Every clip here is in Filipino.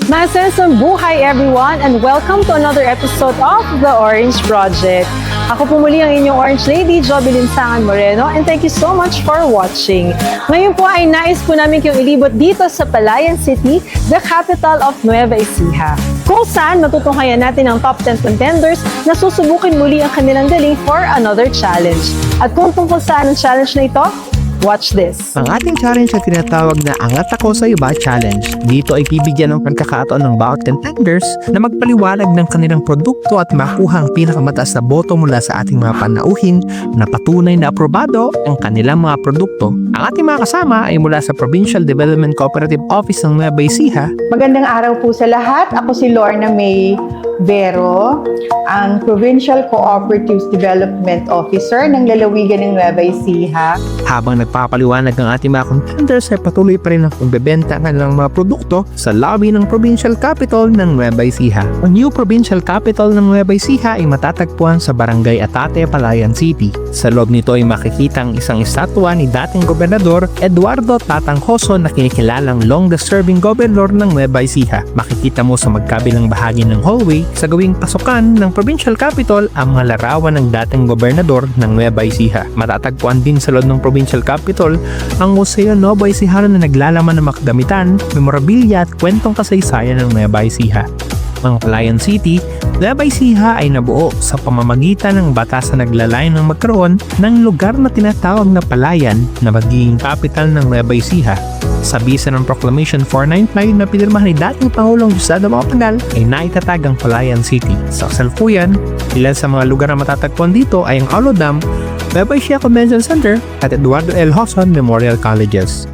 Masensang buhay everyone and welcome to another episode of The Orange Project. Ako po muli ang inyong Orange Lady, Joby Linsangan Moreno, and thank you so much for watching. Ngayon po ay nais po namin kayong ilibot dito sa Palayan City, the capital of Nueva Ecija, kung saan matutunghayan natin ang top 10 contenders na susubukin muli ang kanilang galing for another challenge. At kung tungkol saan ang challenge na ito, watch this. Ang ating challenge ay tinatawag na Angat Ako Sa Iba Challenge. Dito ay bibigyan ng pagkakataon ng bawat contenders na magpaliwanag ng kanilang produkto at makuha ang pinakamataas na boto mula sa ating mga panauhin na patunay na aprobado ang kanilang mga produkto. Ang ating mga kasama ay mula sa Provincial Development Cooperative Office ng Nueva Ecija. Magandang araw po sa lahat. Ako si Lorna May Vero, ang Provincial Cooperatives Development Officer ng Lalawigan ng Nueva Ecija. Habang nagpapaliwanag ng ating mga contenders ay patuloy pa rin ang pagbebenta ng kanilang mga produkto sa lobby ng Provincial Capital ng Nueva Ecija. Ang new Provincial Capital ng Nueva Ecija ay matatagpuan sa Barangay Atate, Palayan City. Sa loob nito ay makikita ang isang estatwa ni dating Gobernador Eduardo Tatang Joso na kinikilalang longest-serving gobernador ng Nueva Ecija. Makikita mo sa magkabilang bahagi ng hallway sa gawing pasukan ng Provincial Capital ang mga larawan ng dating gobernador ng Nueva Ecija. Matatagpuan din sa loob ng Provincial Capital ang Museo Nueva Ecija na naglalaman ng makdamitan, memorabilia at kwentong kasaysayan ng Nueva Ecija. Ang Palayan City, Nueva Ecija ay nabuo sa pamamagitan ng batas na naglalayon ng magkaroon ng lugar na tinatawag na Palayan na magiging capital ng Nueva Ecija. Sa bisa ng Proclamation 495 na pinirmahan ni dating Pangulong Jose de Macapagal ay naitatag ang Palayan City. Sa kasalukuyan, ilan sa mga lugar na matatagpuan dito ay ang Aulo Dam, Nueva Ecija Convention Center at Eduardo L. Joson Memorial Colleges.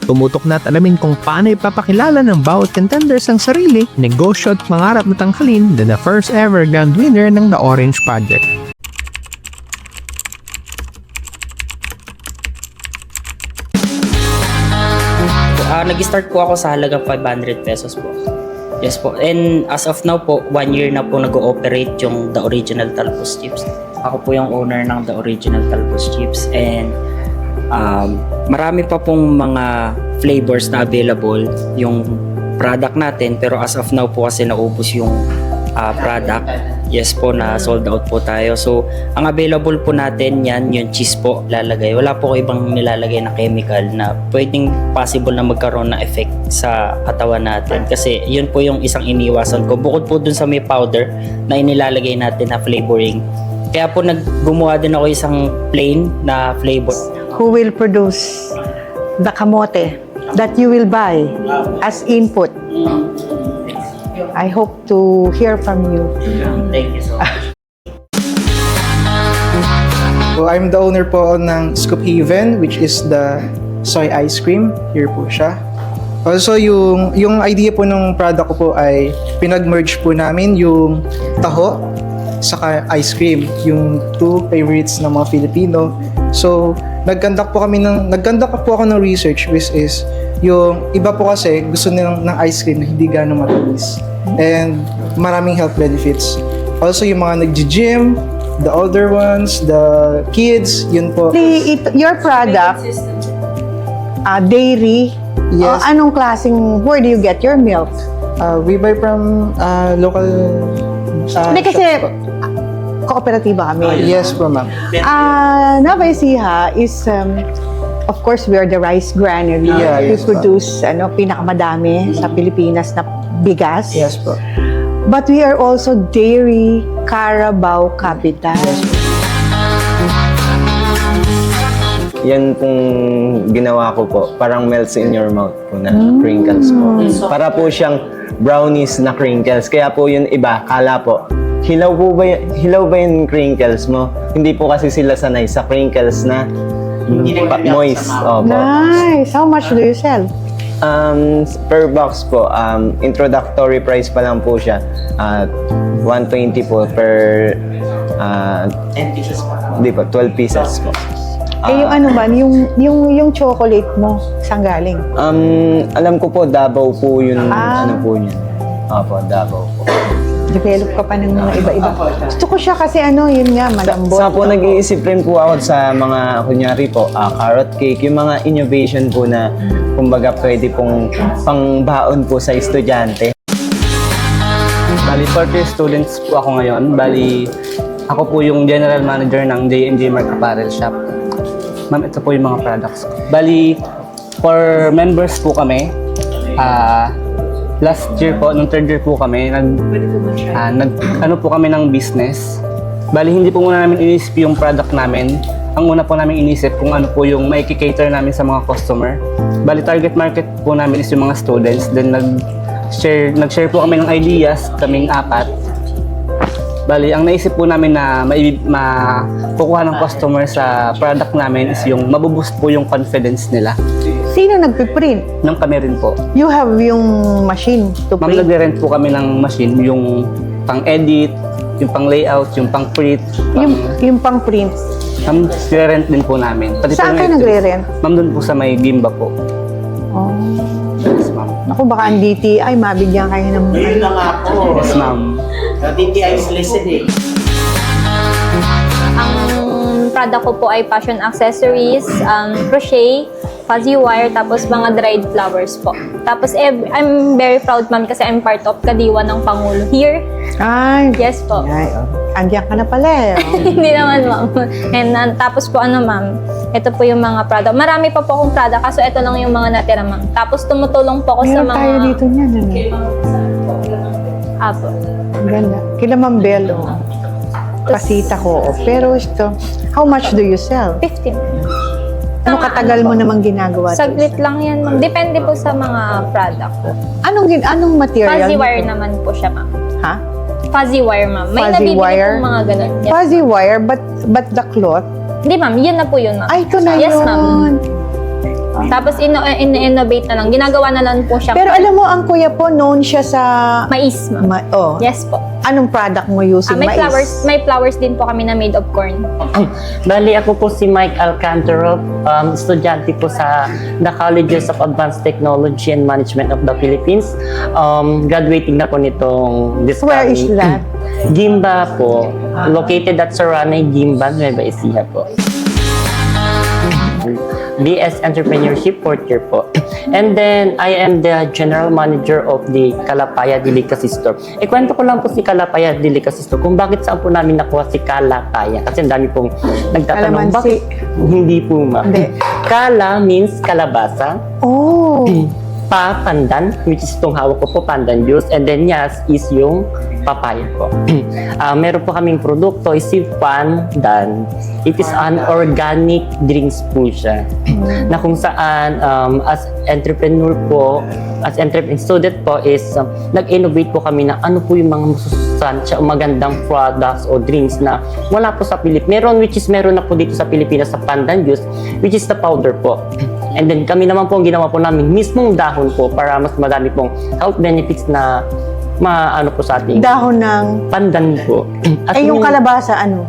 Tumutok na at alamin kung paano ipapakilala ng bawat contenders ang sarili, negosyo at mangarap na tanghalin na the first ever grand winner ng The Orange Project. Nag-start po ako sa halagang 500 pesos po. Yes po. And as of now po, 1 year na po nag-ooperate yung The Original Talbos Chips. Ako po yung owner ng The Original Talbos Chips. And marami pa pong mga flavors na available yung product natin. Pero as of now po kasi naubos yung product. Yes po, na sold out po tayo. So, ang available po natin yan, yung cheese po lalagay. Wala po ibang nilalagay na chemical na pwedeng possible na magkaroon ng effect sa katawan natin. Kasi yun po yung isang iniwasan ko. Bukod po dun sa may powder na inilalagay natin na flavoring. Kaya po gumawa din ako isang plain na flavor. Who will produce the kamote that you will buy as input? I hope to hear from you. Thank you so much. So, I'm the owner po ng Scoop Haven, which is the soy ice cream. Here po siya. Also, yung idea po ng product ko po ay pinag-merge po namin yung taho saka ice cream, yung two favorites ng mga Filipino. So, nag-conduct po ako ng research, which is yung iba po kasi gusto nilang ng ice cream na hindi gano'ng matamis and maraming health benefits. Also, yung mga nag-gym, the older ones, the kids, yun po. Your product, dairy, Yes. anong klaseng, where do you get your milk? We buy from local Hindi kasi, shops po. kooperatiba kami. Yes po, ma'am. Nueva Ecija is, of course, we are the rice granary. Yeah, We yes, produce pinakamadami sa Pilipinas na bigas. Yes po. But we are also dairy Carabao capital. Yan pong ginawa ko po. Parang melts in your mouth po na crinkles po. Para po siyang brownies na crinkles. Kaya po yung iba, kala po, hilaw ba yung crinkles mo? Hindi po kasi sila sanay sa crinkles na moist. Opo. Nice! How much do you sell? Per box po, introductory price pa lang po siya. 120 po per 10 pieces po. hindi po, 12 pieces po. Yung ano ba, yung chocolate mo, saan galing? Alam ko po, Davao po yung ano po niya. Opo, Davao po. Develop ka pa ng mga iba-iba. Gusto ko siya kasi yun nga, malambot. Sa po, nag-iisip rin po ako sa mga, kunyari po, carrot cake, yung mga innovation po na, kumbaga, pwede pong pangbaon po sa estudyante. Bali, fourth year students po ako ngayon. Bali, ako po yung general manager ng J&J Mark Apparel Shop. Ma'am, ito po yung mga products. Bali, for members po kami, last year po, nung third year po kami, ano po kami ng business. Bali, hindi po muna namin inisip yung product namin. Ang una po namin inisip kung ano po yung maiki-cater namin sa mga customer. Bali, target market po namin is yung mga students. Then, nag-share po kami ng ideas, kaming 4. Bali, ang naisip po namin na makukuha ng customer sa product namin is yung mabuboost po yung confidence nila. Sino nagpiprint? Nang kami rin po. You have yung machine to Ma'am, print? nagre-rent po kami ng machine, yung pang-edit, yung pang-layout, yung pang-print. Yung pang-print. Ma'am, nagre-rent din po namin. Pati Saan po kayo nagre-rent? Ma'am, doon po sa may Gimba po. Oh. Yes, ma'am. Ako, baka ang DTI, mabigyan kayo ng... Yes, ma'am. Ang product ko po ay fashion accessories, crochet, fuzzy wire, tapos mga dried flowers po. Tapos I'm very proud, ma'am, kasi I'm part of Kadiwa ng Pangulo here. Ay, Yes po. ay, andiyan ka na pala eh. Hindi naman, ma'am. And tapos po ma'am, ito po yung mga product. Marami pa po akong product, kaso ito lang yung mga natira, ma'am. Tapos tumutulong po ako sa Meron mga... tayo dito niyan. Ano? Apo. Ang ganda. Kila Ma'am Bel, oh. Pasita ko. Oh. Pero ito, how much do you sell? 15. Ano katagal mo namang ginagawa? to? Saglit lang yan, ma'am. Depende po sa mga product po. Anong material? Fuzzy wire naman po siya, ma'am. Ha? Fuzzy wire, ma'am. May Fuzzy nabibili wire? pong mga ganun. Yes. Fuzzy wire, but the cloth? Hindi, ma'am. Yun na po yun, ma'am. Ay, ito na Yes, yun. ma'am. Tapos, innovate na lang. Ginagawa na lang po siya. Pero alam mo, ang kuya po, known siya sa... Mais, ma'am. oh. Yes po. Anong product mo using May mais? flowers din po kami na made of corn. Bali, ako po si Mike Alcantara, estudyante po sa the Colleges of Advanced Technology and Management of the Philippines. Graduating na po nitong this Where is coming- that? Gimba po. Located at Saranay, Gimba, Nueva Ecija po. BS Entrepreneurship, 4th year po. And then, I am the General Manager of the Kalapaya Delicacy Store. Ikwento ko lang po si Kalapaya Delicacy Store kung bakit saan po namin nakuha si Kalapaya. Kasi ang dami pong nagtatanong, Kalamansi. bakit? Hindi po, ma'am. Hindi. Kala means kalabasa. Oh. Pandan, which is itong hawak ko po, pandan juice. And then yas is yung papaya po. Meron po kaming produkto, is si pandan. It is an organic drinks po siya. Na kung saan, as entrepreneur po, as entrepreneur student po is, nag-innovate po kami na ano po yung mga masustansya o magandang products o drinks na wala po sa Pilipinas. Meron na po dito sa Pilipinas sa pandan juice, which is the powder po. And then kami naman po ang ginawa po namin mismong dahon po para mas madami pong health benefits na maano po sa ating Dahon ng... pandan po. At Ay, yung kalabasa, ano?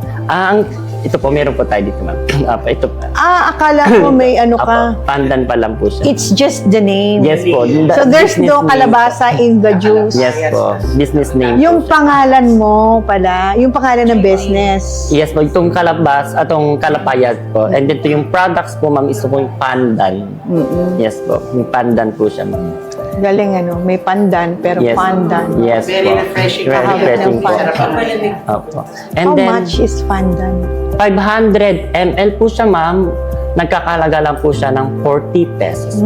ito po, meron po tayo dito, ma'am. Ito po. Akala ko may ano ka. Apo, pandan pa lang po siya. It's just the name. Yes po. So there's Business no name. kalabasa in the juice. Yes po. Business name. Yung po siya. pangalan mo pala, yung pangalan ng business. Yes po, itong kalabas, atong kalapayat po. And then ito yung products po, ma'am, is po yung pandan. Yes po, yung pandan po siya, ma'am. Galing ano, may pandan, pero Yes. pandan. Yes po. Very refreshing po. Opo. And How then, much is pandan? 500 ml po siya, ma'am. Nagkakalaga lang po siya ng 40 pesos.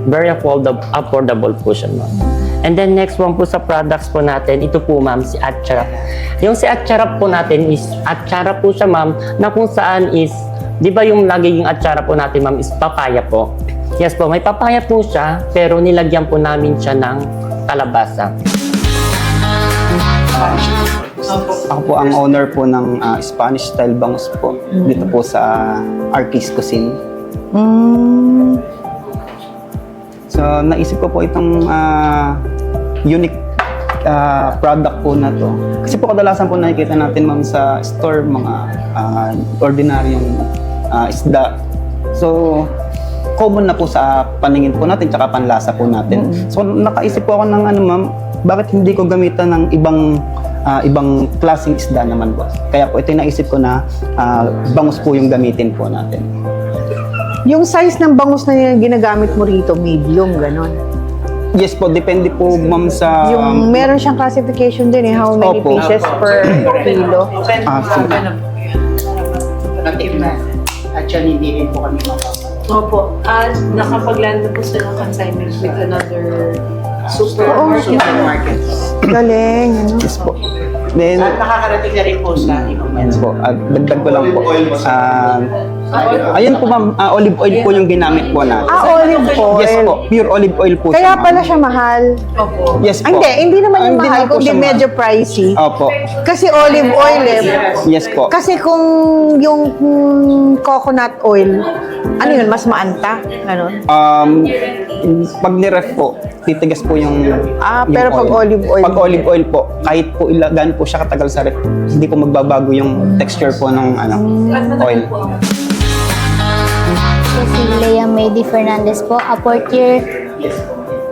Very affordable po siya, ma'am. And then next one po sa products po natin, ito po, ma'am, si Atcharap. Yung si Atcharap po natin is, Atcharap po siya, ma'am, na kung saan is, di ba yung lagi yung Atcharap po natin, ma'am, is papaya po. Yes po, may papaya po siya, pero nilagyan po namin siya ng kalabasa. Ako po ang owner po ng Spanish style bangus po dito po sa Arquis Cuisine. So naisip ko po itong unique product po na to. Kasi po kadalasan po nakikita natin ma'am sa store mga ordinaryong isda. So common na po sa paningin po natin tsaka panlasa po natin. So nakaisip po ako ng ano ma'am, bakit hindi ko gamitan ng ibang klaseng isda naman po. Kaya po ito yung naisip ko na bangus po yung gamitin po natin. Yung size ng bangus na ginagamit mo rito, medium, ganon. Yes po, depende po ma'am sa... Yung meron siyang classification din how many Opo. pieces per kilo. Sige. Actually, hindi rin po kami mapapagod. Opo. At nakapag-land na po sila ng consignment with another Supermarket. Galing. Ano? Yes po. Then, At nakakarating na rin po sa ibang yes po, dagdag ko lang po. Ayun po ma'am, olive oil po yung ginamit po natin. Olive oil. Yes po, pure olive oil po Kaya siya, ma'am. pala siya mahal. Yes po. Hindi naman yung Hindi mahal, naman po kundi siya mahal. medyo pricey. Opo. Kasi olive oil Yes po. Kasi kung yung coconut oil, ano yun, mas maanta? Ganon. Pag niref po, titigas po yung Pero pag olive oil. Pag olive oil po, kahit po ilagan po siya katagal sa ref, hindi po magbabago yung texture po ng oil. Si Lea Maydi Fernandez po, a fourth year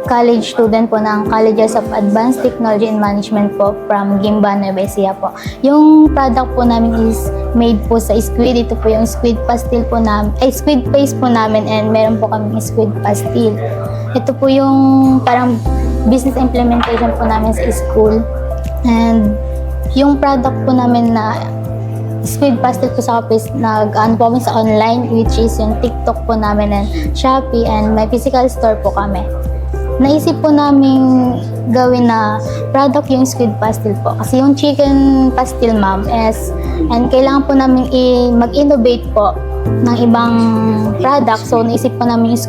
college student po ng Colleges of Advanced Technology and Management po from Gimba, Nueva Ecija po. Yung product po namin is made po sa squid. Ito po yung squid pastil po namin, squid paste po namin, and meron po kami squid pastil. Ito po yung parang business implementation po namin sa school. And yung product po namin na squid pastel po sa office, nag-ano po kami sa online, which is yung TikTok po namin and Shopee, and may physical store po kami. Naisip po namin gawin na product yung squid pastel po. Kasi yung chicken pastel, ma'am, and kailangan po namin mag-innovate po ng ibang product. So, naisip po namin yung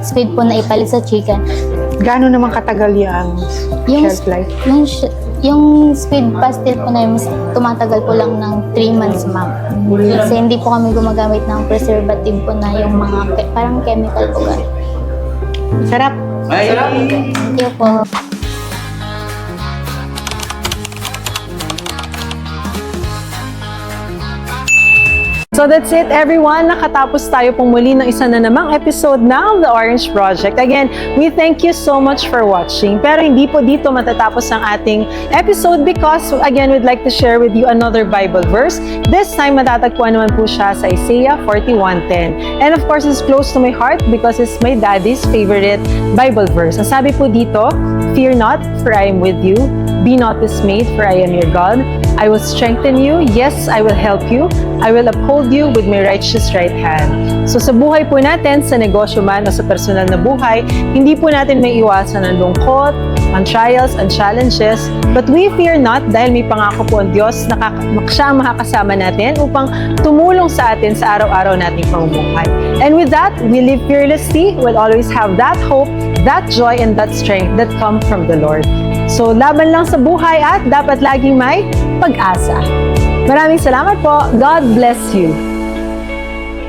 squid po na ipalit sa chicken. Gano'n naman katagal yung shelf life? Yung squid pastel po na tumatagal po lang ng 3 months, ma'am. Kasi hindi po kami gumagamit ng preservative po na yung mga parang chemical po. Sarap. Thank you po. So that's it, everyone. Nakatapos tayo pong muli ng isa na namang episode ng The Orange Project. Again, we thank you so much for watching. Pero hindi po dito matatapos ang ating episode because, again, we'd like to share with you another Bible verse. This time, matatagpuan naman po siya sa Isaiah 41:10. And of course, it's close to my heart because it's my daddy's favorite Bible verse. Ang sabi po dito, "Fear not, for I am with you. Be not dismayed, for I am your God. I will strengthen you. Yes, I will help you. I will uphold you with my righteous right hand." So sa buhay po natin, sa negosyo man o sa personal na buhay, hindi po natin may iwasan ang lungkot, ang trials, and challenges. But we fear not dahil may pangako po ang Diyos na siya ang makakasama natin upang tumulong sa atin sa araw-araw nating pamumuhay. And with that, we live fearlessly. We'll always have that hope, that joy, and that strength that come from the Lord. So, laban lang sa buhay at dapat laging may pag-asa. Maraming salamat po. God bless you.